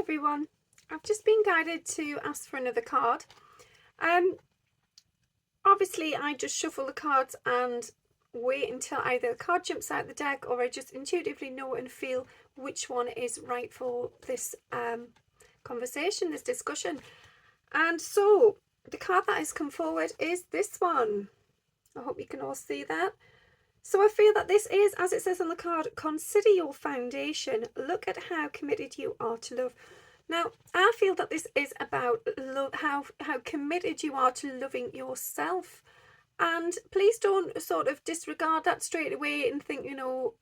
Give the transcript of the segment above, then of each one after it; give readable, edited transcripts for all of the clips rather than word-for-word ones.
everyone. I've just been guided to ask for another card. Obviously I just shuffle the cards and wait until either the card jumps out the deck or I just intuitively know and feel which one is right for this conversation, this discussion. And so the card that has come forward is this one. I hope you can all see that. So I feel that this is, as it says on the card, consider your foundation. Look at how committed you are to love. Now, I feel that this is about love, how committed you are to loving yourself. And please don't sort of disregard that straight away and think,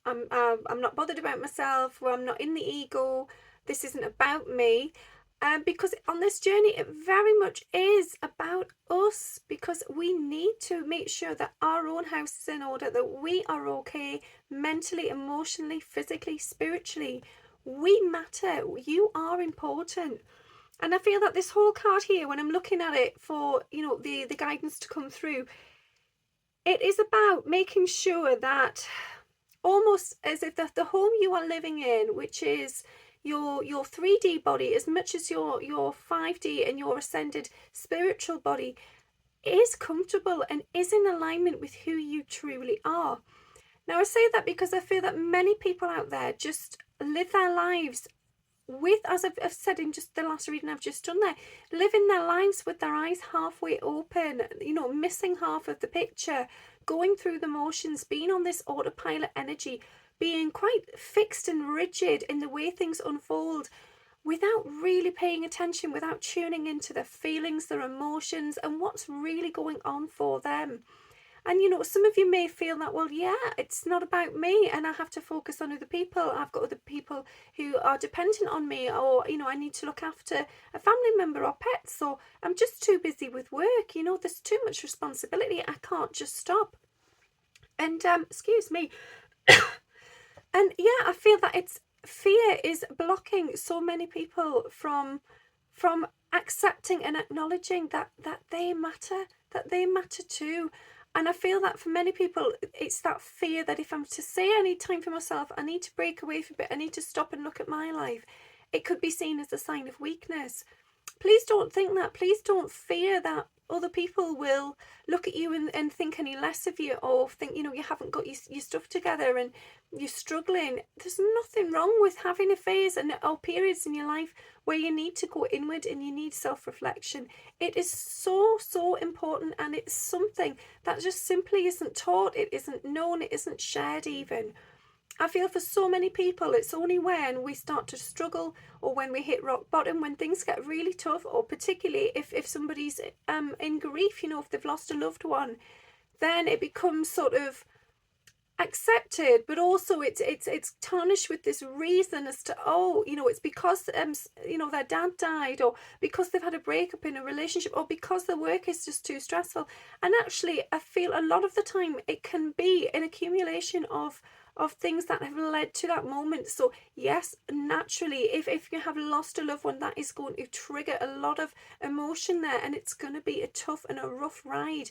I'm not bothered about myself, or I'm not in the ego. This isn't about me. Because on this journey, it very much is about us, because we need to make sure that our own house is in order, that we are okay mentally, emotionally, physically, spiritually. We matter. You are important. And I feel that this whole card here, when I'm looking at it for, the guidance to come through, it is about making sure that almost as if the home you are living in, which is your 3D body as much as your 5D and your ascended spiritual body, is comfortable and is in alignment with who you truly are. Now I say that because I feel that many people out there just live their lives with, as I've said in just the last reading I've just done there, living their lives with their eyes halfway open, missing half of the picture, going through the motions, being on this autopilot energy, being quite fixed and rigid in the way things unfold, without really paying attention, without tuning into their feelings, their emotions, and what's really going on for them. And some of you may feel that, well, yeah, it's not about me and I have to focus on other people. I've got other people who are dependent on me, or I need to look after a family member or pets, so I'm just too busy with work. There's too much responsibility. I can't just stop. And excuse me. And yeah, I feel that it's fear is blocking so many people from accepting and acknowledging that they matter, that they matter too. And I feel that for many people, it's that fear that if I'm to say I need time for myself, I need to break away from it, I need to stop and look at my life, it could be seen as a sign of weakness. Please don't think that. Please don't fear that other people will look at you and think any less of you, or think you haven't got your stuff together and you're struggling. There's nothing wrong with having a phase or periods in your life where you need to go inward and you need self-reflection. It is so important, and it's something that just simply isn't taught, it isn't known, it isn't shared even. I feel for so many people, it's only when we start to struggle, or when we hit rock bottom, when things get really tough, or particularly if somebody's in grief, if they've lost a loved one, then it becomes sort of accepted, but also it's tarnished with this reason as to, it's because their dad died, or because they've had a breakup in a relationship, or because their work is just too stressful. And actually I feel a lot of the time it can be an accumulation of things that have led to that moment. So yes, naturally, if you have lost a loved one, that is going to trigger a lot of emotion there, and it's going to be a tough and a rough ride.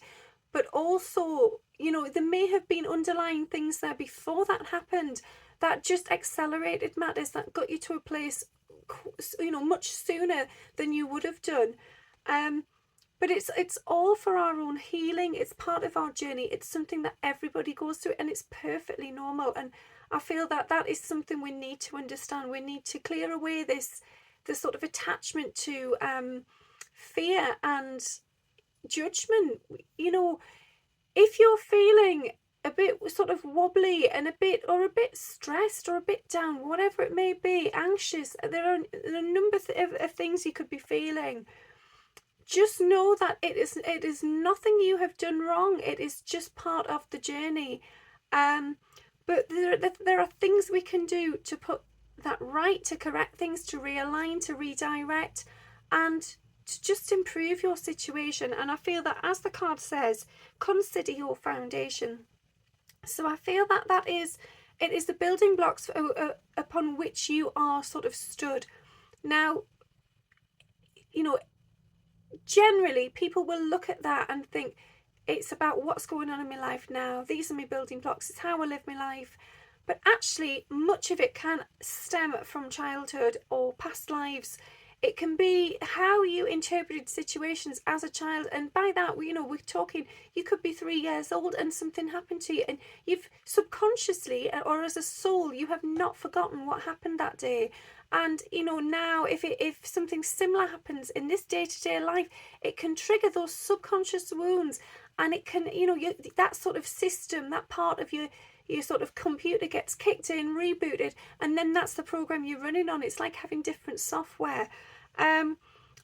But also, there may have been underlying things there before that happened that just accelerated matters, that got you to a place much sooner than you would have done. But it's all for our own healing. It's part of our journey. It's something that everybody goes through, and it's perfectly normal. And I feel that is something we need to understand. We need to clear away this sort of attachment to fear and judgment. If you're feeling a bit sort of wobbly and a bit stressed or a bit down, whatever it may be, anxious, there are a number of things you could be feeling. Just know that it is nothing you have done wrong. It is just part of the journey. But there are things we can do to put that right, to correct things, to realign, to redirect, and to just improve your situation. And I feel that, as the card says, consider your foundation. So I feel that it is the building blocks upon which you are sort of stood. Now, generally people will look at that and think it's about what's going on in my life now. These are my building blocks. It's how I live my life. but actually much of it can stem from childhood or past lives. It can be how you interpreted situations as a child, and by that, we're talking, you could be 3 years old and something happened to you, and you've subconsciously, or as a soul, you have not forgotten what happened that day. And now if something similar happens in this day-to-day life, it can trigger those subconscious wounds, and it can, that sort of system, that part of your sort of computer gets kicked in, rebooted, and then that's the program you're running on. It's like having different software.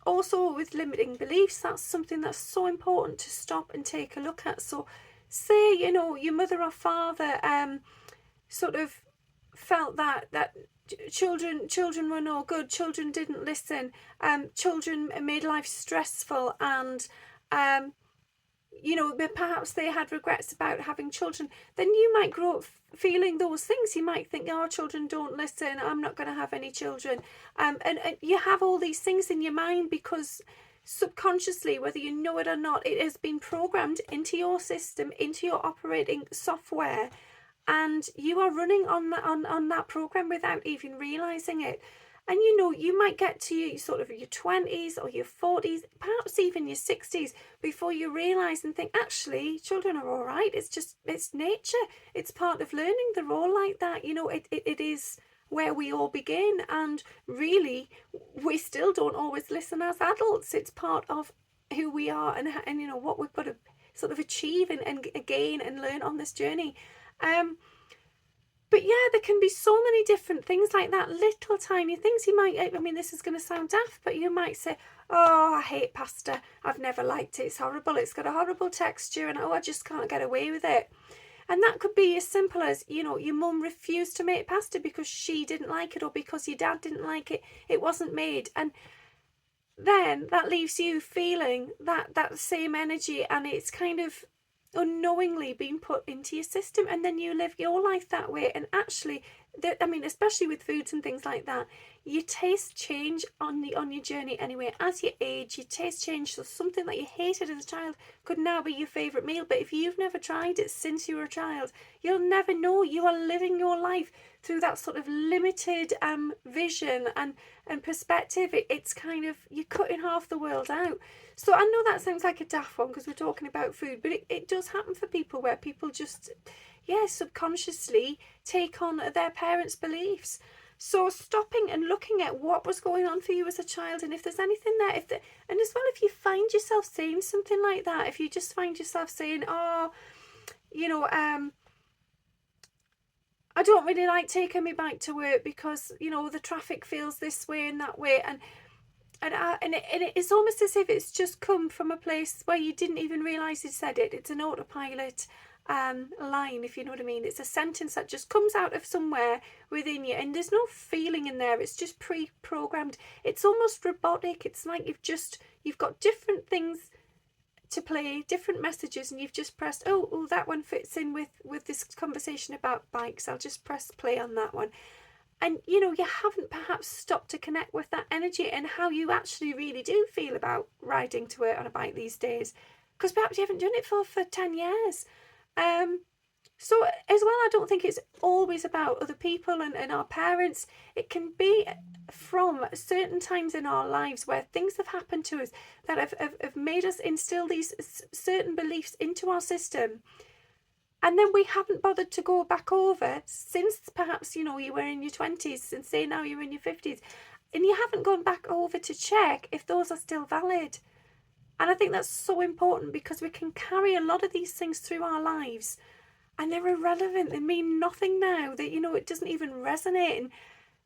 Also with limiting beliefs, that's something that's so important to stop and take a look at. So say your mother or father sort of felt that children were no good, children didn't listen, children made life stressful, and perhaps they had regrets about having children, then you might grow up feeling those things. You might think, oh, children don't listen, I'm not going to have any children. And you have all these things in your mind because subconsciously, whether you know it or not, it has been programmed into your system, into your operating software, and you are running on that program without even realizing it. And you might get to your 20s or your 40s, perhaps even your 60s, before you realise and think, actually, children are all right. It's nature. It's part of learning. They're all like that. It is where we all begin. And really, we still don't always listen as adults. It's part of who we are and what we've got to sort of achieve and gain and learn on this journey. But yeah, there can be so many different things like that, little tiny things. You might, this is going to sound daft, but you might say, oh, I hate pasta. I've never liked it. It's horrible. It's got a horrible texture, and I just can't get away with it. And that could be as simple as, your mum refused to make pasta because she didn't like it, or because your dad didn't like it. It wasn't made. And then that leaves you feeling that same energy, and it's kind of unknowingly being put into your system, and then you live your life that way. And actually, especially with foods and things like that, your taste change on your journey anyway. As you age, your taste change. So something that you hated as a child could now be your favourite meal. But if you've never tried it since you were a child, you'll never know. You are living your life through that sort of limited vision and perspective. It's kind of, you're cutting half the world out. So I know that sounds like a daft one because we're talking about food, but it does happen for people, where people just, subconsciously take on their parents' beliefs. So stopping and looking at what was going on for you as a child, and if there's anything there, and as well, if you find yourself saying something like that, if you just find yourself saying, oh, I don't really like taking my bike to work because, the traffic feels this way and that way, and it's almost as if it's just come from a place where you didn't even realise you said it. It's an autopilot line, if you know what I mean. It's a sentence that just comes out of somewhere within you, and there's no feeling in there. It's just pre-programmed. It's almost robotic. It's like you've got different things to play, different messages, and you've just pressed, oh, that one fits in with this conversation about bikes. I'll just press play on that one. And you haven't perhaps stopped to connect with that energy and how you actually really do feel about riding to work on a bike these days, because perhaps you haven't done it for 10 years. So as well, I don't think it's always about other people and our parents. It can be from certain times in our lives where things have happened to us that have made us instill these certain beliefs into our system. And then we haven't bothered to go back over since perhaps, you were in your 20s, and say now you're in your 50s, and you haven't gone back over to check if those are still valid. And I think that's so important, because we can carry a lot of these things through our lives and they're irrelevant. They mean nothing now. That, it doesn't even resonate. And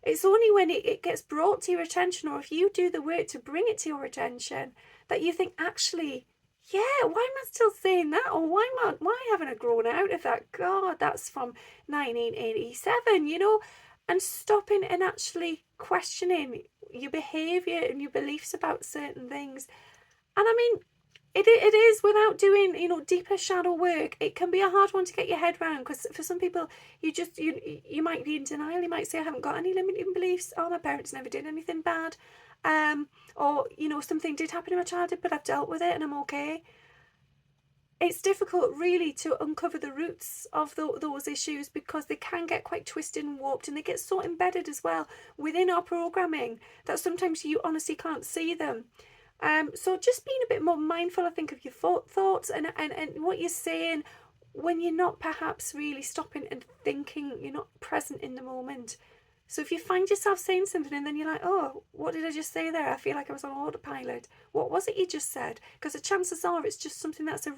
it's only when it gets brought to your attention, or if you do the work to bring it to your attention, that you think, actually, yeah, why am I still saying that? Or why haven't I grown out of that? God, that's from 1987, and stopping and actually questioning your behaviour and your beliefs about certain things. And it is, without doing, deeper shadow work, it can be a hard one to get your head around, because for some people, you might be in denial. You might say, I haven't got any limiting beliefs. Oh, my parents never did anything bad. Or, something did happen in my childhood, but I've dealt with it and I'm okay. it's difficult really to uncover the roots of those issues, because they can get quite twisted and warped, and they get so embedded as well within our programming that sometimes you honestly can't see them. So just being a bit more mindful, I think, of your thoughts and what you're saying when you're not perhaps really stopping and thinking, you're not present in the moment. So if you find yourself saying something and then you're like, oh, what did I just say there? I feel like I was on autopilot. What was it you just said? Because the chances are it's just something that's a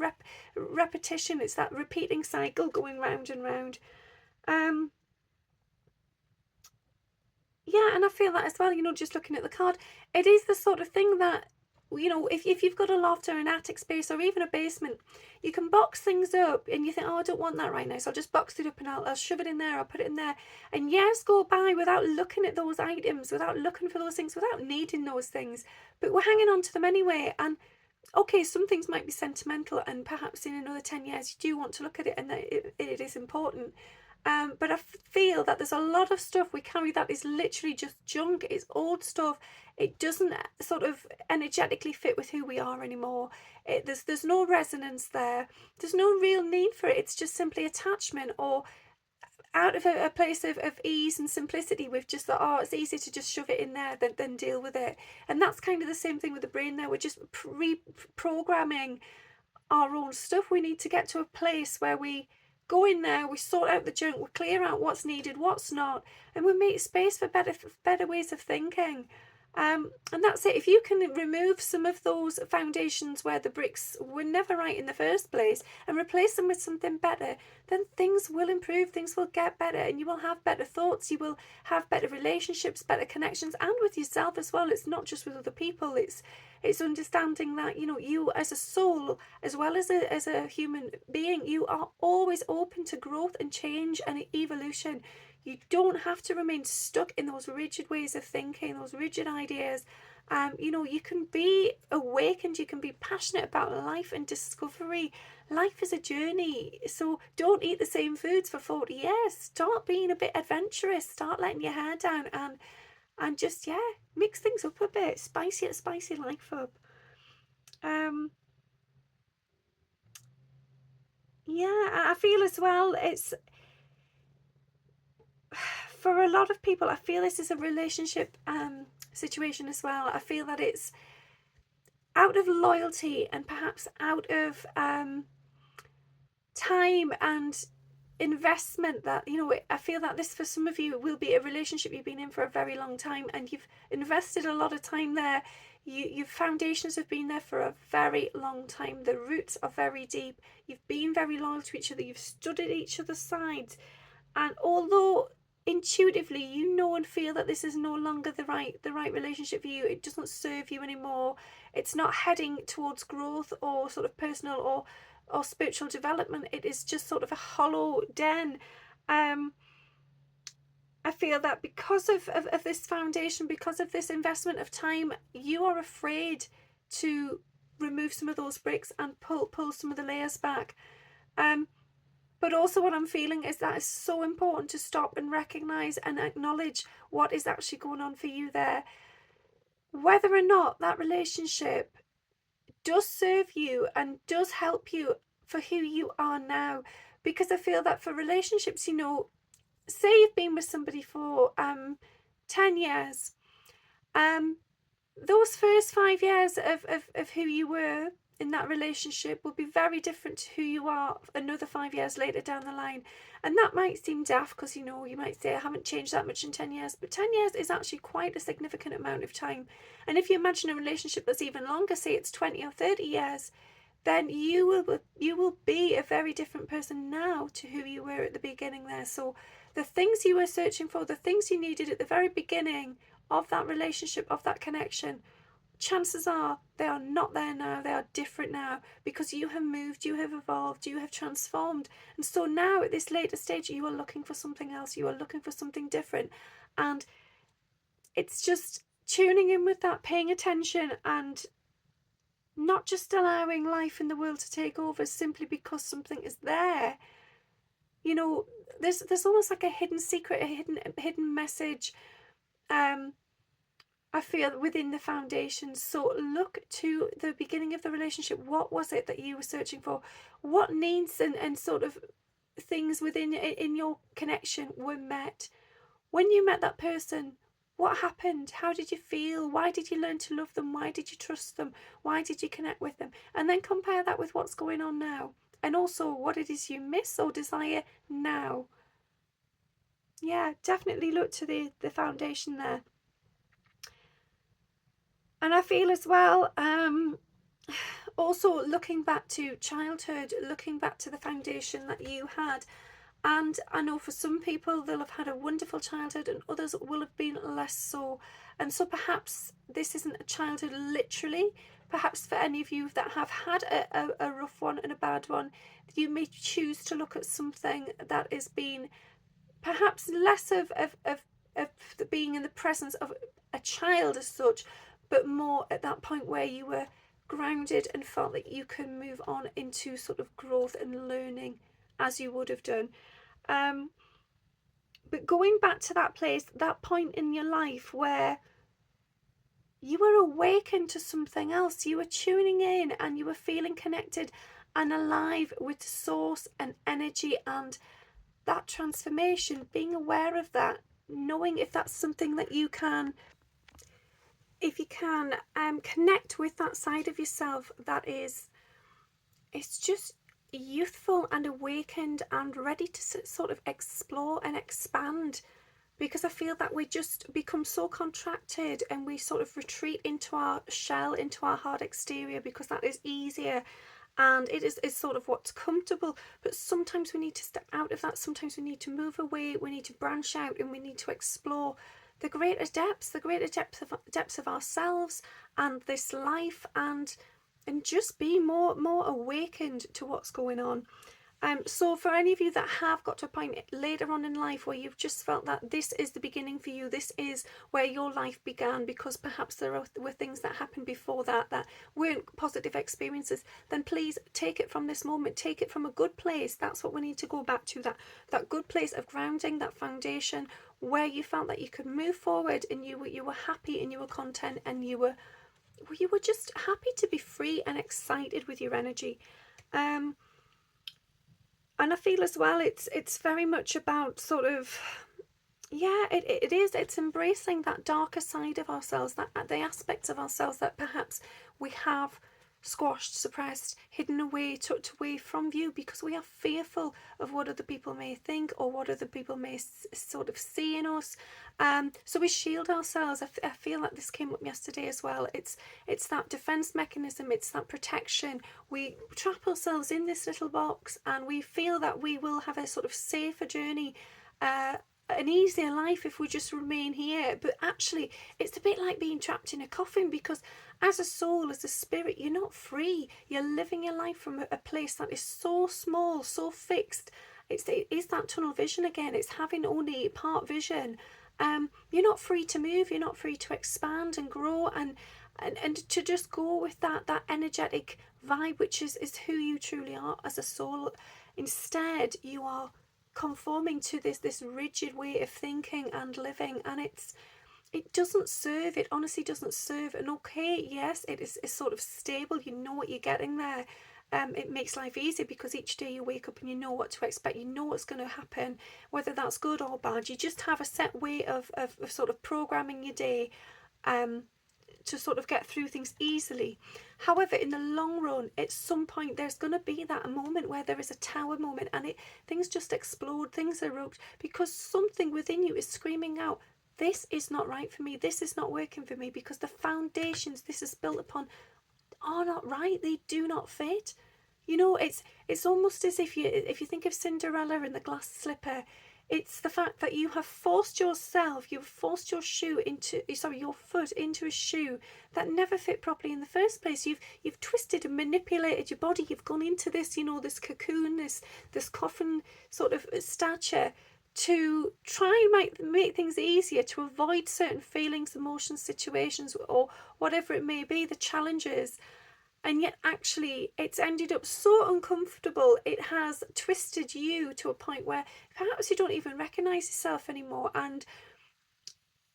repetition. It's that repeating cycle going round and round. Yeah, and I feel that as well, just looking at the card, it is the sort of thing that, if you've got a loft or an attic space or even a basement, you can box things up and you think, oh, I don't want that right now, so I'll just box it up and I'll shove it in there, I'll put it in there. And years go by without looking at those items, without looking for those things, without needing those things, but we're hanging on to them anyway. And okay, some things might be sentimental, and perhaps in another 10 years you do want to look at it and that it is important. But I feel that there's a lot of stuff we carry that is literally just junk. It's old stuff. It doesn't sort of energetically fit with who we are anymore. There's no resonance there. There's no real need for it. It's just simply attachment, or out of a place of ease and simplicity. We've just thought, oh, it's easier to just shove it in there than deal with it. And that's kind of the same thing with the brain there. We're just programming our own stuff. We need to get to a place where we go in there, we sort out the junk, we clear out what's needed, what's not, and we make space for better ways of thinking. And that's it. If you can remove some of those foundations where the bricks were never right in the first place and replace them with something better, then things will improve, things will get better, and you will have better thoughts, you will have better relationships, better connections, and with yourself as well. It's not just with other people, it's understanding that, you as a soul, as well as a human being, you are always open to growth and change and evolution. You don't have to remain stuck in those rigid ways of thinking, those rigid ideas. You can be awakened, you can be passionate about life and discovery. Life is a journey, so don't eat the same foods for 40 years. Start being a bit adventurous, start letting your hair down, and just, mix things up a bit, spicy life up. I feel as well, it's for a lot of people, I feel this is a relationship situation as well. I feel that it's out of loyalty and perhaps out of time and investment that, I feel that this for some of you will be a relationship you've been in for a very long time, and you've invested a lot of time there. Your foundations have been there for a very long time. The roots are very deep. You've been very loyal to each other. You've stood at each other's sides. And although intuitively you know and feel that this is no longer the right relationship for you, it doesn't serve you anymore, it's not heading towards growth or sort of personal or spiritual development, it is just sort of a hollow den. I feel that because of this foundation, because of this investment of time, you are afraid to remove some of those bricks and pull some of the layers back. But also what I'm feeling is that it's so important to stop and recognise and acknowledge what is actually going on for you there. Whether or not that relationship does serve you and does help you for who you are now. Because I feel that for relationships, say you've been with somebody for 10 years, those first 5 years of who you were in that relationship will be very different to who you are another 5 years later down the line. And that might seem daft, because you might say I haven't changed that much in 10 years, but 10 years is actually quite a significant amount of time. And if you imagine a relationship that's even longer, say it's 20 or 30 years, then you will be a very different person now to who you were at the beginning there. So the things you were searching for, the things you needed at the very beginning of that relationship, of that connection, chances are they are not there now. They are different now, because you have moved, you have evolved, you have transformed. And so now at this later stage, you are looking for something else, you are looking for something different. And it's just tuning in with that, paying attention, and not just allowing life in the world to take over simply because something is there. There's almost like a hidden secret, a hidden message I feel, within the foundation. So look to the beginning of the relationship. What was it that you were searching for? What needs and sort of things within in your connection were met? When you met that person, what happened? How did you feel? Why did you learn to love them? Why did you trust them? Why did you connect with them? And then compare that with what's going on now. And also what it is you miss or desire now. Yeah, definitely look to the foundation there. And I feel as well, also looking back to childhood, looking back to the foundation that you had. And I know for some people they'll have had a wonderful childhood and others will have been less so. And so perhaps this isn't a childhood literally. Perhaps for any of you that have had a rough one and a bad one, you may choose to look at something that has been perhaps less of being in the presence of a child as such, but more at that point where you were grounded and felt that you can move on into sort of growth and learning as you would have done. But going back to that place, that point in your life where you were awakened to something else, you were tuning in and you were feeling connected and alive with source and energy and that transformation, being aware of that, knowing if that's something that you can, if you can connect with that side of yourself that is, it's just youthful and awakened and ready to sort of explore and expand. Because I feel that we just become so contracted and we sort of retreat into our shell, into our hard exterior, because that is easier and it is sort of what's comfortable. But sometimes we need to step out of that. Sometimes we need to move away, we need to branch out, and we need to explore the greater depths of ourselves and this life, and just be more awakened to what's going on. So for any of you that have got to a point later on in life where you've just felt that this is the beginning for you, this is where your life began, because perhaps there were things that happened before that that weren't positive experiences, then please take it from this moment, take it from a good place. That's what we need to go back to, that good place of grounding, that foundation where you felt that you could move forward and you were happy and you were content and you were just happy to be free and excited with your energy. And I feel as well it's very much about sort of, yeah, it is, it's embracing that darker side of ourselves, that the aspects of ourselves that perhaps we have squashed, suppressed, hidden away, tucked away from view, because we are fearful of what other people may think or what other people may sort of see in us. So we shield ourselves. I feel like this came up yesterday as well. It's that defense mechanism, it's that protection. We trap ourselves in this little box and we feel that we will have a sort of safer journey, an easier life if we just remain here. But actually it's a bit like being trapped in a coffin, because as a soul, as a spirit, you're not free. You're living your life from a place that is so small, so fixed. It is that tunnel vision again. It's having only part vision. You're not free to move. You're not free to expand and grow and to just go with that energetic vibe, which is who you truly are as a soul. Instead, you are conforming to this rigid way of thinking and living, and it doesn't serve, it honestly doesn't serve. And okay, yes, it is sort of stable, you know what you're getting there. It makes life easy because each day you wake up and you know what to expect, you know what's going to happen, whether that's good or bad. You just have a set way of sort of programming your day to sort of get through things easily. However, in the long run, at some point there's going to be that moment where there is a tower moment and things just explode, things erupt, because something within you is screaming out, this is not right for me, this is not working for me, because the foundations this is built upon are not right, they do not fit. You know, it's almost as if you think of Cinderella and the glass slipper. It's the fact that you have forced yourself, you've forced your your foot into a shoe that never fit properly in the first place. You've twisted and manipulated your body. You've gone into this, this cocoon, this coffin sort of stature to try and make things easier, to avoid certain feelings, emotions, situations, or whatever it may be, the challenges. And yet actually it's ended up so uncomfortable, it has twisted you to a point where perhaps you don't even recognize yourself anymore. And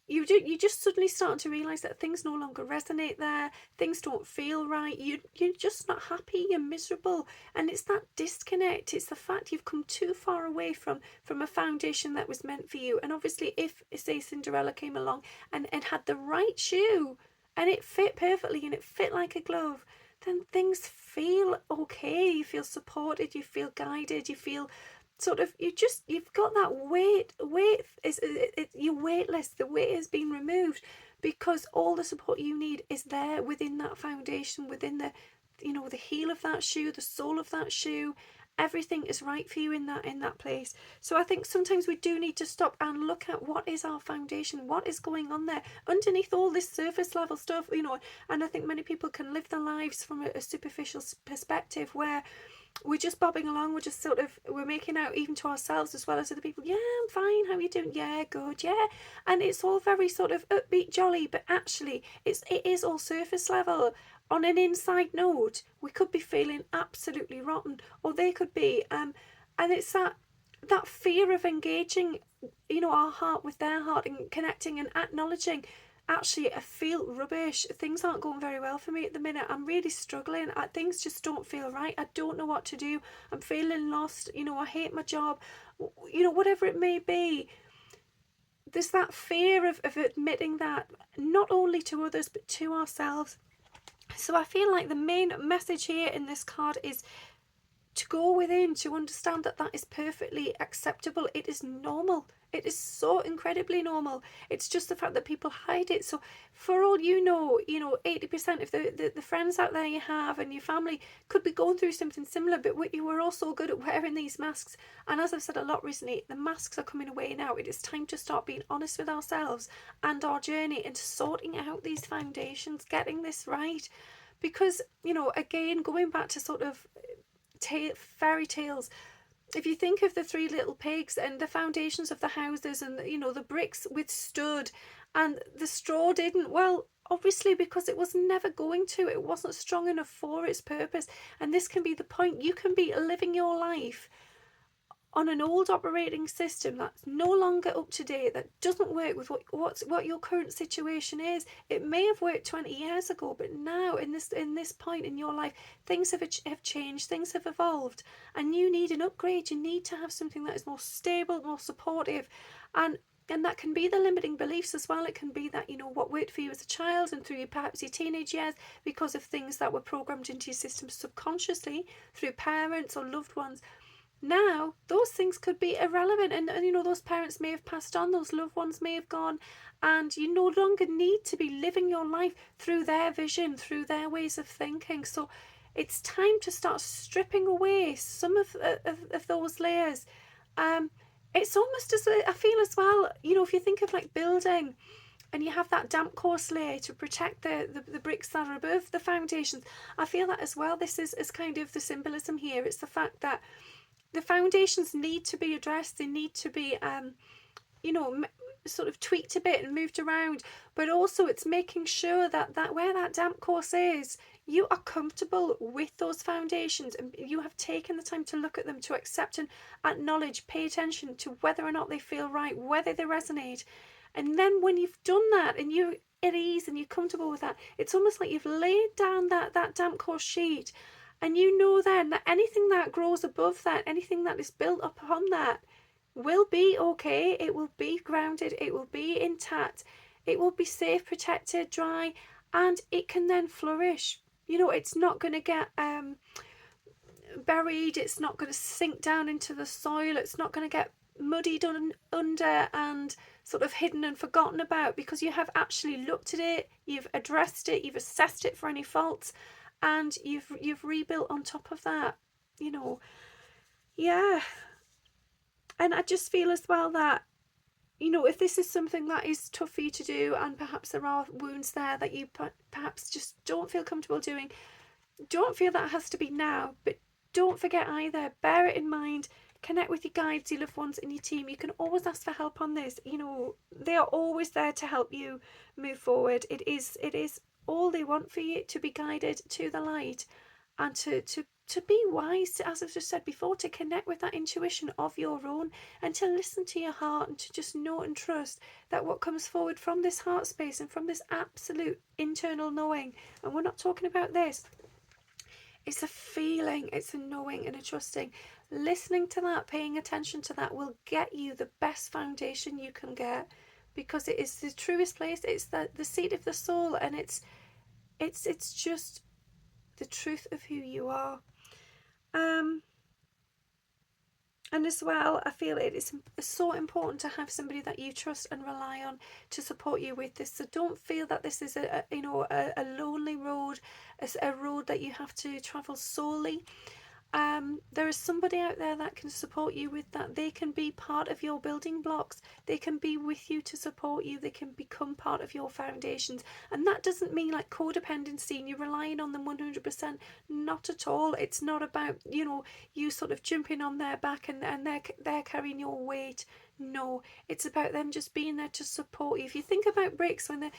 you just suddenly start to realize that things no longer resonate there, things don't feel right, you're just not happy, you're miserable. And it's that disconnect, it's the fact you've come too far away from a foundation that was meant for you. And obviously, if say Cinderella came along and had the right shoe and it fit perfectly and it fit like a glove, then things feel okay, you feel supported, you feel guided, you feel sort of, you've got that weight is you're weightless, the weight has been removed, because all the support you need is there within that foundation, within the the heel of that shoe, the sole of that shoe. Everything is right for you in that place. So I think sometimes we do need to stop and look at what is our foundation, what is going on there underneath all this surface level stuff, and I think many people can live their lives from a superficial perspective, where we're just bobbing along, we're just sort of, we're making out even to ourselves as well as other people, yeah, I'm fine, how are you doing, yeah, good, yeah. And it's all very sort of upbeat, jolly, but actually it is all surface level. On an inside note, we could be feeling absolutely rotten, or they could be, and it's that fear of engaging our heart with their heart and connecting and acknowledging, actually, I feel rubbish, things aren't going very well for me at the minute, I'm really struggling, things just don't feel right, I don't know what to do, I'm feeling lost, I hate my job, whatever it may be. There's that fear of admitting that, not only to others but to ourselves. So I feel like the main message here in this card is to go within, to understand that that is perfectly acceptable. It is normal. It is so incredibly normal. It's just the fact that people hide it. So for all 80% of the friends out there you have and your family could be going through something similar, but you were all so good at wearing these masks. And as I've said a lot recently, the masks are coming away now. It is time to start being honest with ourselves and our journey and sorting out these foundations, getting this right. Because, again, going back to sort of fairy tales, if you think of the Three Little Pigs and the foundations of the houses, and the bricks withstood and the straw didn't, well, obviously because it was never going to, it wasn't strong enough for its purpose. And this can be the point. You can be living your life on an old operating system that's no longer up to date, that doesn't work with what your current situation is. It may have worked 20 years ago, but now in this point in your life, things have changed, things have evolved, and you need an upgrade. You need to have something that is more stable, more supportive, and that can be the limiting beliefs as well. It can be that, what worked for you as a child and through perhaps your teenage years, because of things that were programmed into your system subconsciously through parents or loved ones. Now those things could be irrelevant, and those parents may have passed on, those loved ones may have gone, and you no longer need to be living your life through their vision, through their ways of thinking. So it's time to start stripping away some of those layers. It's almost as I feel as well, if you think of like building, and you have that damp course layer to protect the bricks that are above the foundations. I feel that as well, this is kind of the symbolism here. It's the fact that the foundations need to be addressed, they need to be sort of tweaked a bit and moved around, but also it's making sure that where that damp course is, you are comfortable with those foundations, and you have taken the time to look at them, to accept and acknowledge, pay attention to whether or not they feel right, whether they resonate. And then when you've done that and you're at ease and you're comfortable with that, it's almost like you've laid down that damp course sheet. And then that anything that grows above that, anything that is built upon that, will be okay. It will be grounded. It will be intact. It will be safe, protected, dry, and it can then flourish. It's not going to get buried. It's not going to sink down into the soil. It's not going to get muddied under and sort of hidden and forgotten about, because you have actually looked at it, you've addressed it, you've assessed it for any faults, and you've rebuilt on top of that. Yeah. And I just feel as well that if this is something that is tough for you to do, and perhaps there are wounds there that you perhaps just don't feel comfortable doing, don't feel that has to be now, but don't forget either, bear it in mind, connect with your guides, your loved ones, and your team. You can always ask for help on this. They are always there to help you move forward. It is all they want for you, to be guided to the light and to to be wise, as I've just said before, to connect with that intuition of your own, and to listen to your heart, and to just know and trust that what comes forward from this heart space and from this absolute internal knowing, and we're not talking about this, it's a feeling, it's a knowing and a trusting. Listening to that, paying attention to that, will get you the best foundation you can get, because it is the truest place. It's the seat of the soul, and it's just the truth of who you are. And as well, I feel it is so important to have somebody that you trust and rely on to support you with this. So don't feel that this is a lonely road, a road that you have to travel solely. There is somebody out there that can support you with that. They can be part of your building blocks. They can be with you to support you. They can become part of your foundations. And that doesn't mean like codependency and you're relying on them 100%. Not at all. It's not about, you sort of jumping on their back and they're carrying your weight. No, it's about them just being there to support you. If you think about bricks, when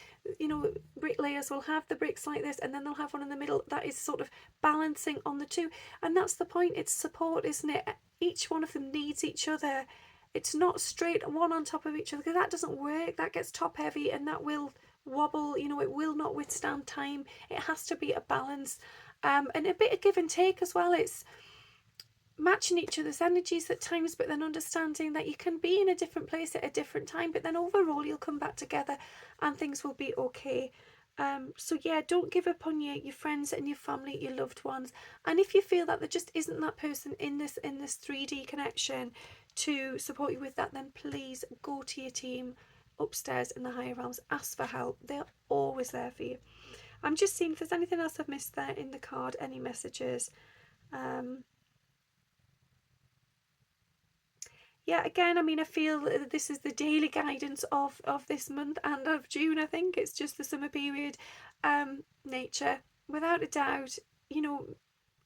bricklayers will have the bricks like this, and then they'll have one in the middle that is sort of balancing on the two, and that's the point. It's support, isn't it? Each one of them needs each other. It's not straight one on top of each other, because that doesn't work. That gets top heavy and that will wobble. It will not withstand time. It has to be a balance, and a bit of give and take as well. It's matching each other's energies at times, but then understanding that you can be in a different place at a different time, but then overall you'll come back together and things will be okay. So yeah, don't give up on your friends and your family, your loved ones. And if you feel that there just isn't that person in this 3D connection to support you with that, then please go to your team upstairs in the higher realms, ask for help. They're always there for you. I'm just seeing if there's anything else I've missed there in the card, any messages. Yeah, again, I mean, I feel that this is the daily guidance of this month and of June. I think it's just the summer period. Nature, without a doubt,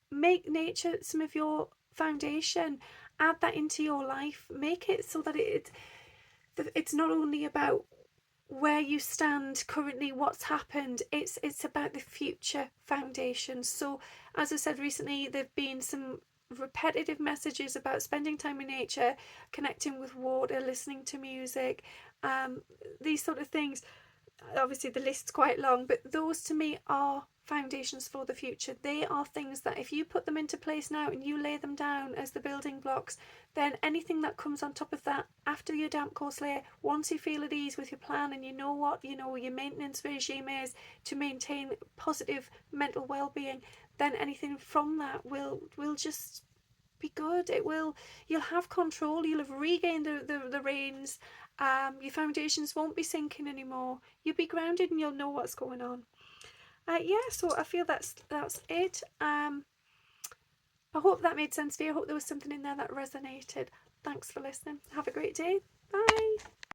make nature some of your foundation. Add that into your life. Make it so that it's not only about where you stand currently, what's happened. It's about the future foundation. So, as I said recently, there've been some repetitive messages about spending time in nature, connecting with water, listening to music, these sort of things. Obviously the list's quite long, but those to me are foundations for the future. They are things that if you put them into place now and you lay them down as the building blocks, then anything that comes on top of that after your damp course layer, once you feel at ease with your plan and you know what your maintenance regime is to maintain positive mental well-being, then anything from that will just be good. You'll have control, you'll have regained the reins. Your foundations won't be sinking anymore. You'll be grounded and you'll know what's going on. So I feel that's it. I hope that made sense to you. I hope there was something in there that resonated. Thanks for listening. Have a great day. Bye.